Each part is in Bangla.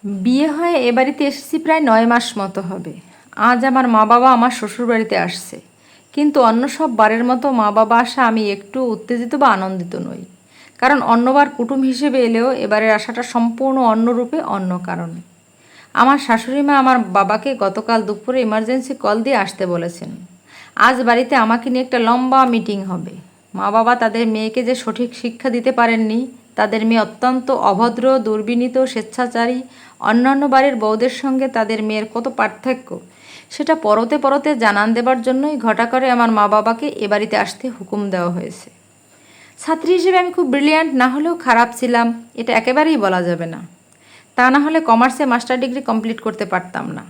বিয়ে হয়ে এ বাড়িতে এসেছি প্রায় 9 মাস মতো হবে। আজ আমার মা বাবা আমার শ্বশুর বাড়িতে আসছে, কিন্তু অন্য সব বারের মতো মা বাবা আসা আমি একটু উত্তেজিত বা আনন্দিত নই। কারণ অন্যবার কুটুম হিসেবে এলেও এবারের আসাটা সম্পূর্ণ অন্য রূপে, অন্য কারণে। আমার শাশুড়ি মা আমার বাবাকে গতকাল দুপুরে ইমার্জেন্সি কল দিয়ে আসতে বলেছেন। আজ বাড়িতে আমাকে নিয়ে একটা লম্বা মিটিং হবে। মা বাবা তাদের মেয়েকে যে সঠিক শিক্ষা দিতে পারেননি, তাদের মেয়ে অত্যন্ত অভদ্র, দুর্বিনীত, স্বেচ্ছাচারী, অন্যান্য বাড়ির বউদের সঙ্গে তাদের মেয়ের কত পার্থক্য, সেটা পরতে পরতে জানান দেবার জন্যই ঘটা করে আমার মা বাবাকে এ বাড়িতে আসতে হুকুম দেওয়া হয়েছে। ছাত্রী হিসেবে আমি খুব ব্রিলিয়ান্ট না হলেও খারাপ ছিলাম, এটা একেবারেই বলা যাবে না। তা না হলে কমার্সে মাস্টার ডিগ্রি কমপ্লিট করতে পারতাম না।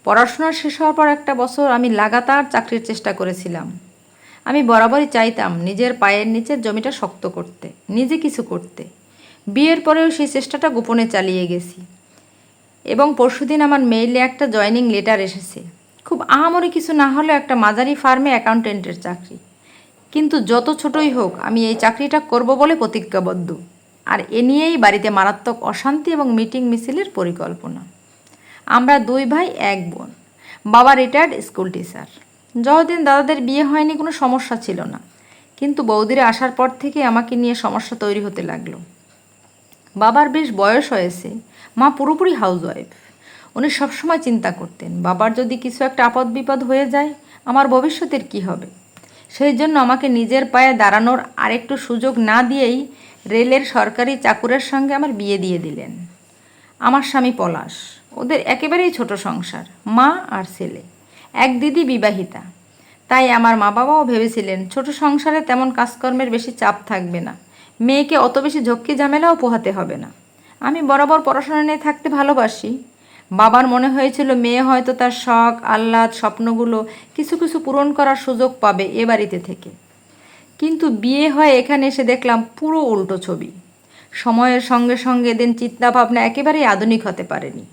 পড়াশোনা শেষ হওয়ার পর একটা বছর আমি লাগাতার চাকরির চেষ্টা করেছিলাম। আমি বরাবরই চাইতাম নিজের পায়ের নিচের জমিটা শক্ত করতে, নিজে কিছু করতে। বিয়ের পরেও সেই চেষ্টাটা গোপনে চালিয়ে গেছি। এবং পরশুদিন আমার মেইলে একটা জয়নিং লেটার এসেছে। খুব আহামরি কিছু না হলেও একটা মাঝারি ফার্মে অ্যাকাউন্টেন্টের চাকরি। কিন্তু যত ছোটই হোক, আমি এই চাকরিটা করব বলে প্রতিজ্ঞাবদ্ধ। আর এ নিয়েই বাড়িতে মারাত্মক অশান্তি এবং মিটিং মিছিলের পরিকল্পনা। আমরা 2 ভাই 1 বোন। বাবা রিটায়ার্ড স্কুল টিচার। যতদিন দাদাদের বিয়ে হয়নি কোনো সমস্যা ছিল না, কিন্তু বৌদিরা আসার পর থেকে আমাকে নিয়ে সমস্যা তৈরি হতে লাগলো। বাবার বেশ বয়স হয়েছে, মা পুরোপুরি হাউসওয়াইফ। উনি সবসময় চিন্তা করতেন বাবার যদি কিছু একটা আপদ বিপদ হয়ে যায়, আমার ভবিষ্যতের কি হবে। সেই জন্য আমাকে নিজের পায়ে দাঁড়ানোর আরেকটু সুযোগ না দিয়েই রেলের সরকারি চাকুরের সঙ্গে আমার বিয়ে দিয়ে দিলেন। আমার স্বামী পলাশ। ওদের একেবারেই ছোট সংসার, মা আর ছেলে। এক দিদি বিবাহিতা। তাই আমার মা বাবাও ভেবেছিলেন ছোট সংসারে তেমন কাজকর্মের বেশি চাপ থাকবে না, মেয়েকে অত বেশি ঝক্কি ঝামেলাও পোহাতে হবে না। আমি বরাবর পড়াশোনা নিয়ে থাকতে ভালোবাসি। বাবার মনে হয়েছিল মেয়ে হয়তো তার শখ, আহ্লাদ, স্বপ্নগুলো কিছু কিছু পূরণ করার সুযোগ পাবে এ বাড়িতে থেকে। কিন্তু বিয়ে হয়ে এখানে এসে দেখলাম পুরো উল্টো ছবি। সময়ের সঙ্গে সঙ্গে এদের চিন্তাভাবনা একেবারেই আধুনিক হতে পারেনি।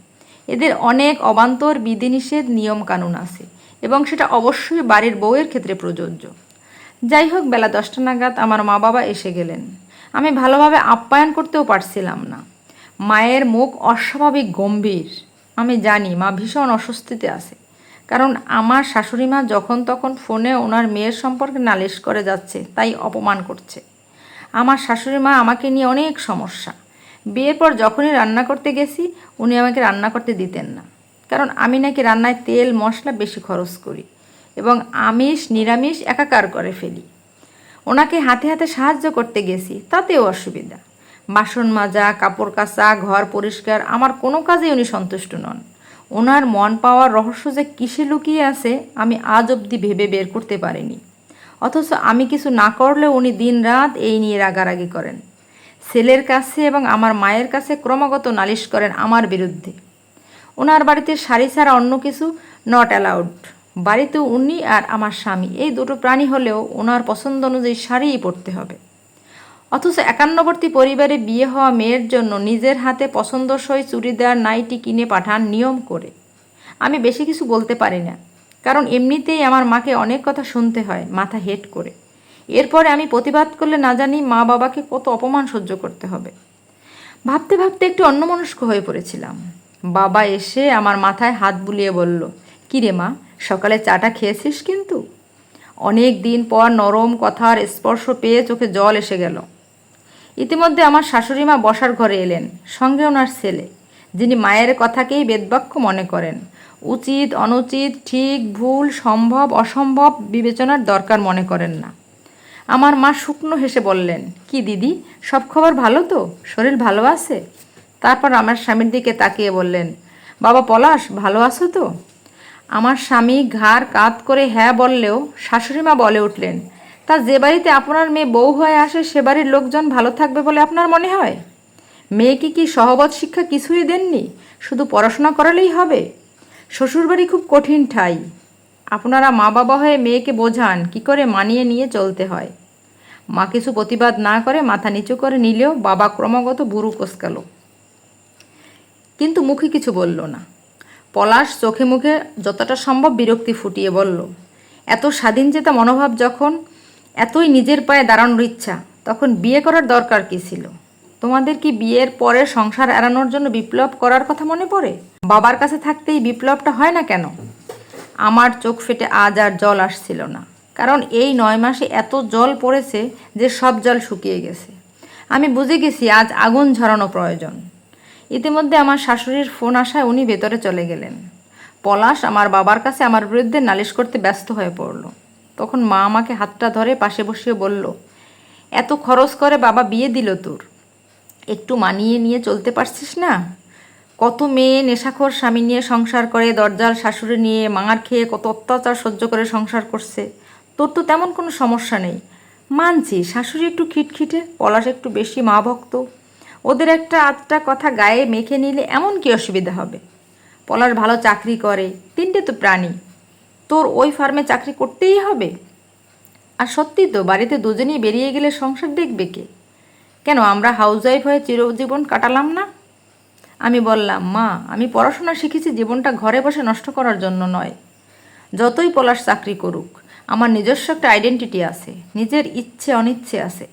এদের অনেক অবান্তর বিধিনিষেধ, নিয়মকানুন আছে, এবং সেটা অবশ্যই বাড়ির বউয়ের ক্ষেত্রে প্রযোজ্য। যাই হোক, বেলা 10টা নাগাদ আমার মা বাবা এসে গেলেন। আমি ভালোভাবে আপ্যায়ন করতেও পারছিলাম না। মায়ের মুখ অস্বাভাবিক গম্ভীর। আমি জানি মা ভীষণ অস্বস্তিতে আছে, কারণ আমার শাশুড়ি মা যখন তখন ফোনে ওনার মেয়ের সম্পর্কে নালিশ করে যাচ্ছে, তাই অপমান করছে। আমার শাশুড়ি মা আমাকে নিয়ে অনেক সমস্যা। বিয়ের পর যখনই রান্না করতে গেছি, উনি আমাকে রান্না করতে দিতেন না, কারণ আমি নাকি রান্নায় তেল মশলা বেশি খরচ করি এবং আমিষ নিরামিষ একাকার করে ফেলি। ওনাকে হাতে হাতে সাহায্য করতে গেছি, তাতেও অসুবিধা। বাসন মাজা, কাপড় কাচা, ঘর পরিষ্কার, আমার কোনো কাজেই উনি সন্তুষ্ট নন। ওনার মন পাওয়ার রহস্য যে কিসে লুকিয়ে আছে আমি আজ অবধি ভেবে বের করতে পারিনি। অথচ আমি কিছু না করলেও উনি দিনরাত এই নিয়ে রাগারাগি করেন। ছেলের কাছে এবং আমার মায়ের কাছে ক্রমাগত নালিশ করেন আমার বিরুদ্ধে। ওনার বাড়িতে শাড়ি ছাড়া অন্য কিছু নট অ্যালাউড। বাড়িতে উনি আর আমার স্বামী এই দুটো প্রাণী হলেও ওনার পছন্দ অনুযায়ী শাড়িই পরতে হবে। অথচ একান্নবর্তী পরিবারে বিয়ে হওয়া মেয়ের জন্য নিজের হাতে পছন্দসই চুড়িদার, নাইটি কিনে পাঠান নিয়ম করে। আমি বেশি কিছু বলতে পারি না, কারণ এমনিতেই আমার মাকে অনেক কথা শুনতে হয় মাথা হেট করে। এরপরে আমি প্রতিবাদ করলে না জানি মা বাবাকে কত অপমান সহ্য করতে হবে। ভাবতে ভাবতে একটু অন্যমনস্ক হয়ে পড়েছিলাম। বাবা এসে আমার মাথায় হাত বুলিয়ে বলল, "কী রে মা, সকালে চাটা খেয়েছিস কিন্তু?" অনেক দিন পর নরম কথার স্পর্শ পেয়ে চোখে জল এসে গেল। ইতিমধ্যে আমার শাশুড়ি মা বসার ঘরে এলেন, সঙ্গে ওনার ছেলে, যিনি মায়ের কথাকেই বেদবাক্য মনে করেন। উচিত অনুচিত, ঠিক ভুল, সম্ভব অসম্ভব বিবেচনার দরকার মনে করেন না। আমার মা শুকনো হেসে বললেন, "কি দিদি, সব খবর ভালো তো? শরীর ভালো আছে?" তারপর আমার স্বামীর দিকে তাকিয়ে বললেন, "বাবা পলাশ, ভালো আছো তো?" আমার স্বামী ঘাড় কাত করে হ্যাঁ বললেও শাশুড়ি মা বলে উঠলেন, "তা যে বাড়িতে আপনার মেয়ে বউ হয়ে আসে সে বাড়ির লোকজন ভালো থাকবে বলে আপনার মনে হয়? মেয়েকে কি সহবত শিক্ষা কিছুই দেননি? শুধু পড়াশোনা করালেই হবে? শ্বশুরবাড়ি খুব কঠিন ঠাঁই। আপনারা মা বাবা হয়ে মেয়েকে বোঝান কি করে মানিয়ে নিয়ে চলতে হয়।" মা কিছু প্রতিবাদ না করে মাথা নিচু করে নিলেও বাবা ক্রমাগত ভুরু কোঁচকালো, কিন্তু মুখে কিছু বলল না। পলাশ চোখে মুখে যতটা সম্ভব বিরক্তি ফুটিয়ে বলল, "এত স্বাধীনচেতা মনোভাব যখন, এতই নিজের পায়ে দাঁড়ানোর ইচ্ছা, তখন বিয়ে করার দরকার কী ছিল? তোমাদের কি বিয়ের পরে সংসার এড়ানোর জন্য বিপ্লব করার কথা মনে পড়ে? বাবার কাছে থাকতেই বিপ্লবটা হয় না কেন? আমার চোখ ফেটে আজ আর জল আসছিল না, কারণ এই 9 মাসে এত জল পড়েছে যে সব জল শুকিয়ে গেছে। আমি বুঝে গেছি আজ আগুন ঝরানো প্রয়োজন। ইতিমধ্যে আমার শাশুড়ির ফোন আসায় উনি ভেতরে চলে গেলেন। পলাশ আমার বাবার কাছে আমার বিরুদ্ধে নালিশ করতে ব্যস্ত হয়ে পড়ল। তখন মা আমাকে হাতটা ধরে পাশে বসিয়ে বলল, এত খরচ করে বাবা বিয়ে দিল তোর, একটু মানিয়ে নিয়ে চলতে পারছিস না? কত মেয়ে নেশাখোর স্বামী নিয়ে সংসার করে, দরজাল শাশুড়ি নিয়ে মাঙার খেয়ে কত অত্যাচার সহ্য করে সংসার করছে। তোর তো তেমন কোনো সমস্যা নেই। মানছি শাশুড়ি একটু খিটখিটে, পলাশ একটু বেশি মা ভক্ত। ওদের একটা আধটা কথা গায়ে মেখে নিলে এমন কি অসুবিধা হবে? পলাশ ভালো চাকরি করে, 3টে তো প্রাণী। তোর ওই ফার্মে চাকরি করতেই হবে? আর সত্যি তো, বাড়িতে দুজনেই বেরিয়ে গেলে সংসার দেখবে কে? কেন আমরা হাউসওয়াইফ হয়ে চিরজীবন কাটালাম না? আমি বললাম, মা, আমি পড়াশোনা শিখেছি জীবনটা ঘরে বসে নষ্ট করার জন্য নয়। যতই পলাশ চাকরি করুক, আমার নিজস্ব একটা আইডেন্টিটি আছে, নিজের ইচ্ছে অনিচ্ছে আছে।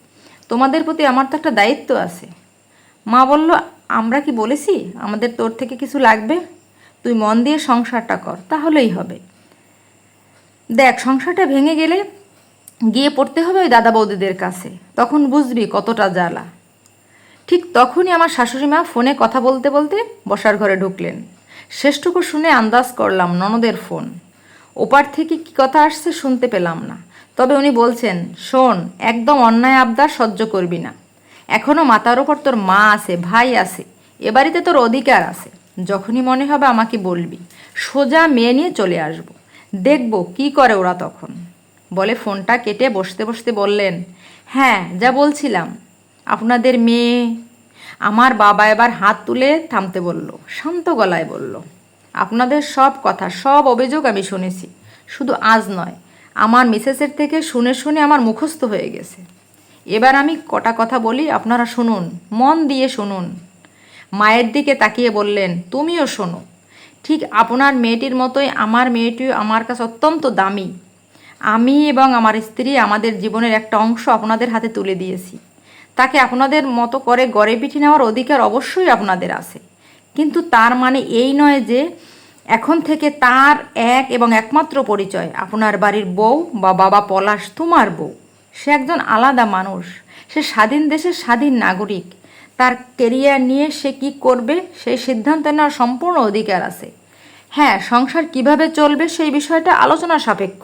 তোমাদের প্রতি আমার তো একটা দায়িত্ব আছে। মা বলল, আমরা কি বলেছি আমাদের তোর থেকে কিছু লাগবে? তুই মন দিয়ে সংসারটা কর, তাহলেই হবে। দেখ, সংসারটা ভেঙে গেলে গিয়ে পড়তে হবে ওই দাদা বৌদিদের কাছে, তখন বুঝবি কতটা জ্বালা। ঠিক তখনই আমার শাশুড়ি মা ফোনে কথা বলতে বলতে বসার ঘরে ঢুকলেন। শেষটুকু শুনে আন্দাজ করলাম ননদের ফোন। ওপার থেকে কি কথা আসছে শুনতে পেলাম না, তবে উনি বলছেন, শোন, একদম অন্যায় আবদার সহ্য করবি না। এখনও মাথার ওপর তোর মা আছে, ভাই আছে, এ বাড়িতে তোর অধিকার আছে। যখনই মনে হবে আমাকে বলবি, সোজা মেয়ে নিয়ে চলে আসব, দেখব কি করে ওরা তখন। বলে ফোনটা কেটে বসতে বসতে বললেন, হ্যাঁ, যা বলছিলাম, আপনাদের মেয়ে। আমার বাবা এবার হাত তুলে থামতে বলল, শান্ত গলায় বলল, আপনাদের সব কথা, সব অভিযোগ আমি শুনেছি, শুধু আজ নয়, আমার মিসেসের থেকে শুনে শুনে আমার মুখস্থ হয়ে গেছে। এবার আমি কটা কথা বলি, আপনারা শুনুন, মন দিয়ে শুনুন। মায়ের দিকে তাকিয়ে বললেন, তুমিও শোনো। ঠিক আপনার মেয়েটির মতোই আমার মেয়েটিও আমার কাছে অত্যন্ত দামি। আমি এবং আমার স্ত্রী আমাদের জীবনের একটা অংশ আপনাদের হাতে তুলে দিয়েছি। তাকে আপনাদের মতো করে গড়ে পিঠে নেওয়ার অধিকার অবশ্যই আপনাদের আছে, কিন্তু তার মানে এই নয় যে এখন থেকে তার এক এবং একমাত্র পরিচয় আপনার বাড়ির বউ বা বাবা পলাশ তোমার বউ। সে একজন আলাদা মানুষ, সে স্বাধীন দেশের স্বাধীন নাগরিক। তার কেরিয়ার নিয়ে সে কি করবে সেই সিদ্ধান্ত নেওয়ার সম্পূর্ণ অধিকার আছে। হ্যাঁ, সংসার কিভাবে চলবে সেই বিষয়টা আলোচনা সাপেক্ষ,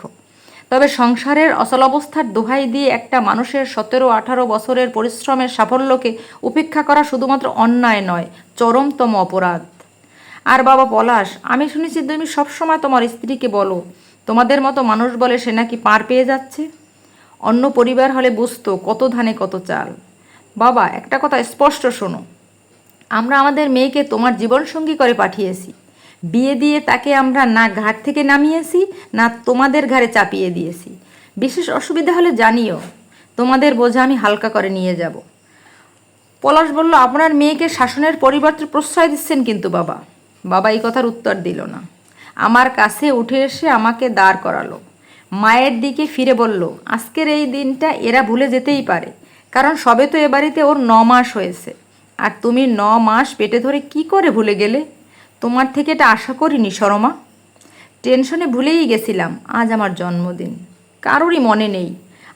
তবে সংসারের অচলাবস্থার দোহাই দিয়ে একটা মানুষের 17-18 বছরের পরিশ্রমের সাফল্যকে উপেক্ষা করা শুধুমাত্র অন্যায় নয়, চরমতম অপরাধ। আর বাবা পলাশ, আমি শুনেছি তুমি সবসময় তোমার স্ত্রীকে বলো, তোমাদের মতো মানুষ বলে সে নাকি পার পেয়ে যাচ্ছে। অন্য পরিবার হলে বুঝতো কত ধানে কত চাল। বাবা, একটা কথা স্পষ্ট শোনো, আমরা আমাদের মেয়েকে তোমার জীবনসঙ্গী করে পাঠিয়েছি। বিয়ে দিয়ে তাকে আমরা না ঘাট থেকে নামিয়েছি, না তোমাদের ঘাড়ে চাপিয়ে দিয়েছি। বিশেষ অসুবিধা হলে জানিও, তোমাদের বোঝা আমি হালকা করে নিয়ে যাব। পলাশ বলল, আপনার মেয়েকে শাসনের পরিবর্তে প্রশ্রয় দিচ্ছেন কিন্তু বাবা। বাবা এই কথার উত্তর দিল না, আমার কাছে উঠে এসে আমাকে দাঁড় করালো। মায়ের দিকে ফিরে বলল, আজকের এই দিনটা এরা ভুলে যেতেই পারে, কারণ সবে তো এ বাড়িতে ওর 9 মাস হয়েছে, আর তুমি 9 মাস পেটে ধরে কি করে ভুলে গেলে? তোমার থেকে এটা আশা করিনি শর্মা। টেনশনে ভুলেই গেছিলাম আজ আমার জন্মদিন। কারোরই মনে নেই,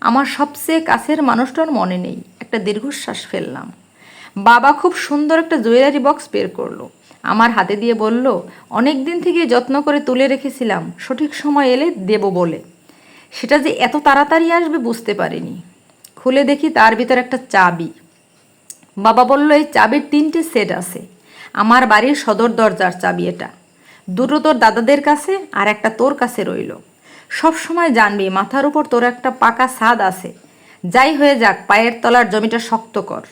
আমার সবচেয়ে কাছের মানুষটার মনে নেই। একটা দীর্ঘশ্বাস ফেললাম। বাবা খুব সুন্দর একটা জুয়েলারি বক্স বের করলো, আমার হাতে দিয়ে বলল, অনেক দিন থেকে যত্ন করে তুলে রেখেছিলাম, সঠিক সময় এলে দেব বলে। সেটা যে এত তাড়াতাড়ি আসবে বুঝতে পারিনি। খুলে দেখি তার ভিতর একটা চাবি। বাবা বলল, এই চাবির 3টে সেট আছে। আমার বাড়ির সদর দরজার চাবি এটা। 2টো তোর দাদাদের কাছে আর একটা তোর কাছে রইল। সব সময় জানবি মাথার উপর তোর একটা পাকা ছাদ আছে। যাই হয়ে যাক, পায়ের তলার জমিটা শক্ত কর।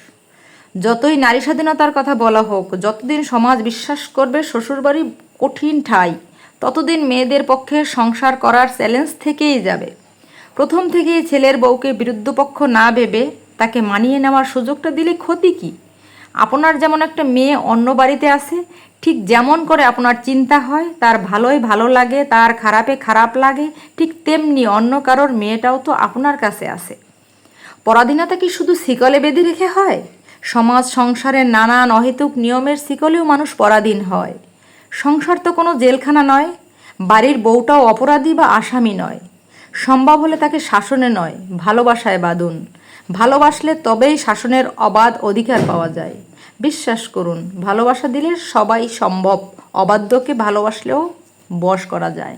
যতই নারী স্বাধীনতার কথা বলা হোক, যতদিন সমাজ বিশ্বাস করবে শ্বশুরবাড়ি কঠিন ঠাঁই, ততদিন মেয়েদের পক্ষে সংসার করার চ্যালেঞ্জ থেকেই যাবে। প্রথম থেকেই ছেলের বউকে বিরুদ্ধপক্ষ না ভেবে তাকে মানিয়ে নেওয়ার সুযোগটা দিলে ক্ষতি কি? আপনার যেমন একটা মেয়ে অন্য বাড়িতে আছে, ঠিক যেমন করে আপনার চিন্তা হয় তার ভালোই ভালো লাগে, তার খারাপে খারাপ লাগে, ঠিক তেমনি অন্য কারোর মেয়েটাও তো আপনার কাছে আছে। পরাধীনতা কি শুধু শিকলে বেঁধে রেখে হয়? সমাজ সংসারের নানান অহেতুক নিয়মের শিকলেও মানুষ পরাধীন হয়। সংসার তো কোনো জেলখানা নয়, বাড়ির বউটাও অপরাধী বা আসামি নয়। সম্ভব হলে তাকে শাসনে নয়, ভালোবাসায় বাঁধুন। ভালোবাসলে তবেই শাসনের অবাধ অধিকার পাওয়া যায়। বিশ্বাস করুন, ভালোবাসা দিলে সবাই সম্ভব। অবাধ্যকে ভালোবাসলেও বশ করা যায়।